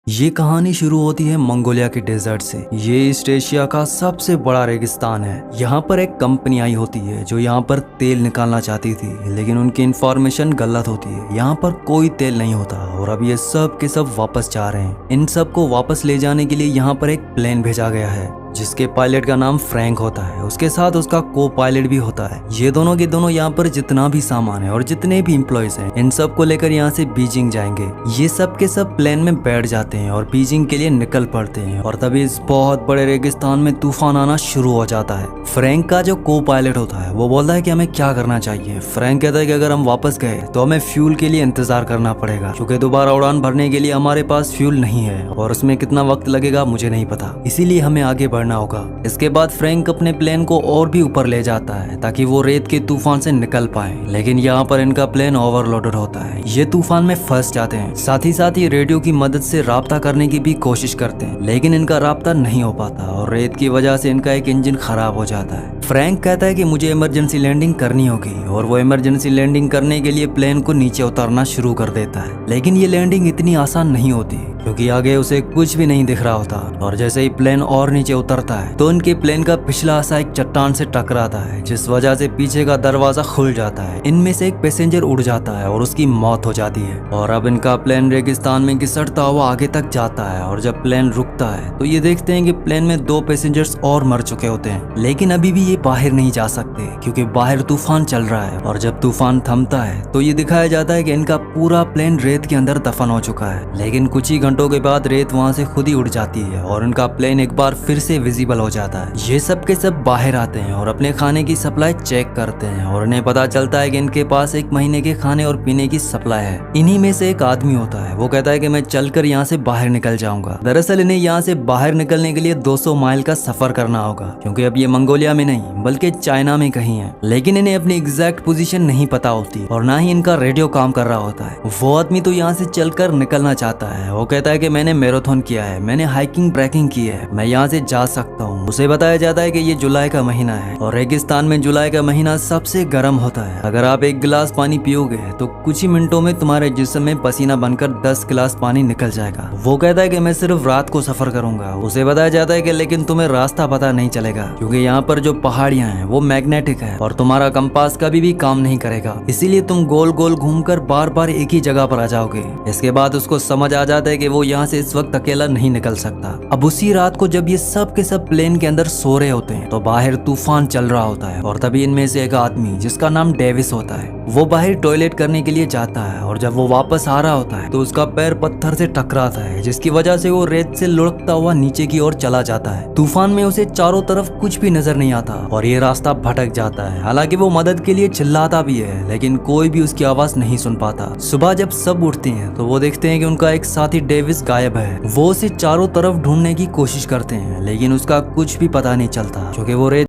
ये कहानी शुरू होती है मंगोलिया के डेजर्ट से। ये ईस्ट एशिया का सबसे बड़ा रेगिस्तान है। यहाँ पर एक कंपनी आई होती है जो यहाँ पर तेल निकालना चाहती थी, लेकिन उनकी इंफॉर्मेशन गलत होती है। यहाँ पर कोई तेल नहीं होता और अब ये सब के सब वापस जा रहे हैं। इन सब को वापस ले जाने के लिए यहाँ पर एक प्लेन भेजा गया है जिसके पायलट का नाम फ्रैंक होता है। उसके साथ उसका को पायलट भी होता है। ये दोनों के दोनों यहाँ पर जितना भी सामान है और जितने भी इम्प्लॉयज हैं, इन सब को लेकर यहाँ से बीजिंग जाएंगे। ये सब के सब प्लेन में बैठ जाते हैं और बीजिंग के लिए निकल पड़ते हैं। और तभी इस बहुत बड़े रेगिस्तान में तूफान आना शुरू हो जाता है। फ्रैंक का जो को पायलट होता है वो बोलता है कि हमें क्या करना चाहिए। फ्रैंक कहता है कि अगर हम वापस गए तो हमें फ्यूल के लिए इंतजार करना पड़ेगा, क्योंकि दोबारा उड़ान भरने के लिए हमारे पास फ्यूल नहीं है और उसमें कितना वक्त लगेगा मुझे नहीं पता, इसीलिए हमें आगे बढ़ना होगा। इसके बाद फ्रैंक अपने प्लेन को और भी ऊपर ले जाता है ताकि वो रेत के तूफान से निकल पाए, लेकिन यहाँ पर इनका प्लेन ओवरलोडेड होता है। ये तूफान में फंस जाते हैं। साथ ही रेडियो की मदद से राब्ता करने की भी कोशिश करते हैं, लेकिन इनका राब्ता नहीं हो पाता और रेत की वजह से इनका एक इंजन खराब हो जाता है। फ्रैंक कहता है कि मुझे इमरजेंसी लैंडिंग करनी होगी और वो इमरजेंसी लैंडिंग करने के लिए प्लेन को नीचे उतारना शुरू कर देता है। लेकिन ये लैंडिंग इतनी आसान नहीं होती क्योंकि आगे उसे कुछ भी नहीं दिख रहा होता और जैसे ही प्लेन और नीचे उतरता है तो उनके प्लेन का पिछला हिस्सा एक चट्टान से टकराता है, जिस वजह से पीछे का दरवाजा खुल जाता है। इनमें से एक पैसेंजर उड़ जाता है और उसकी मौत हो जाती है। और अब इनका प्लेन रेगिस्तान में घिसटता हुआ आगे तक जाता है और जब प्लेन रुकता है तो ये देखते हैं कि प्लेन में 2 पैसेंजर्स और मर चुके होते हैं, लेकिन अभी भी ये बाहर नहीं जा सकते क्योंकि बाहर तूफान चल रहा है। और जब तूफान थमता है तो ये दिखाया जाता है कि इनका पूरा प्लेन रेत के अंदर दफन हो चुका है। लेकिन कुछ ही घंटों के बाद रेत वहां से खुद ही उड़ जाती है और इनका प्लेन एक बार फिर से विजिबल हो जाता है। ये सब के सब बाहर आते हैं और अपने खाने की सप्लाई चेक करते हैं और उन्हें पता चलता है कि इनके पास 1 महीने के खाने और पीने की सप्लाई है। इन्हीं में से एक आदमी होता है, वो कहता है कि मैं चलकर यहाँ से बाहर निकल जाऊंगा। दरअसल इन्हें यहाँ से बाहर निकलने के लिए 200 माइल का सफर करना होगा, क्योंकि अब ये मंगोलिया में नहीं बल्कि चाइना में कहीं है। लेकिन इन्हें अपनी एग्जैक्ट पोजीशन नहीं पता होती और ना ही इनका रेडियो काम कर रहा होता है। वो आदमी तो यहाँ से चलकर निकलना चाहता है। वो कहता है कि मैंने मैराथन किया है, मैंने हाइकिंग ट्रैकिंग की है, मैं यहाँ से जा सकता हूँ। उसे बताया जाता है कि ये जुलाई का महीना है और रेगिस्तान में जुलाई का महीना सबसे गर्म होता है। अगर आप 1 गिलास पानी पियोगे तो कुछ ही मिनटों में तुम्हारे जिस्म में पसीना बनकर 10 गिलास पानी निकल जाएगा। वो कहता है कि मैं सिर्फ रात को सफर करूंगा। उसे बताया जाता है कि लेकिन तुम्हें रास्ता पता नहीं चलेगा, क्योंकि यहाँ पर जो पहाड़ियाँ हैं वो मैग्नेटिक है और तुम्हारा कंपास कभी भी काम नहीं करेगा, इसीलिए तुम गोल गोल घूमकर बार बार एक ही जगह पर आ जाओगे। इसके बाद उसको समझ आ जाता है कि वो यहाँ से इस वक्त अकेला नहीं निकल सकता। अब उसी रात को जब ये सब के सब प्लेन के अंदर सो रहे होते हैं तो बाहर तूफान चल रहा होता है और तभी इनमें से एक आदमी जिसका नाम डेविस होता है वो बाहर टॉयलेट करने के लिए जाता है और जब वो वापस आ रहा होता है तो उसका पैर पत्थर से टकराता है, जिसकी वजह से वो रेत से लुढ़कता हुआ नीचे की ओर चला जाता है। तूफान में उसे चारों तरफ कुछ भी नजर नहीं आता और ये रास्ता भटक जाता है। हालांकि वो मदद के लिए चिल्लाता भी है, लेकिन कोई भी उसकी आवाज नहीं सुन पाता। सुबह जब सब उठते हैं तो वो देखते हैं कि उनका एक साथी डेविस गायब है। वो उसे चारों तरफ ढूंढने की कोशिश करते हैं, लेकिन उसका कुछ भी पता नहीं चलता क्योंकि वो रेत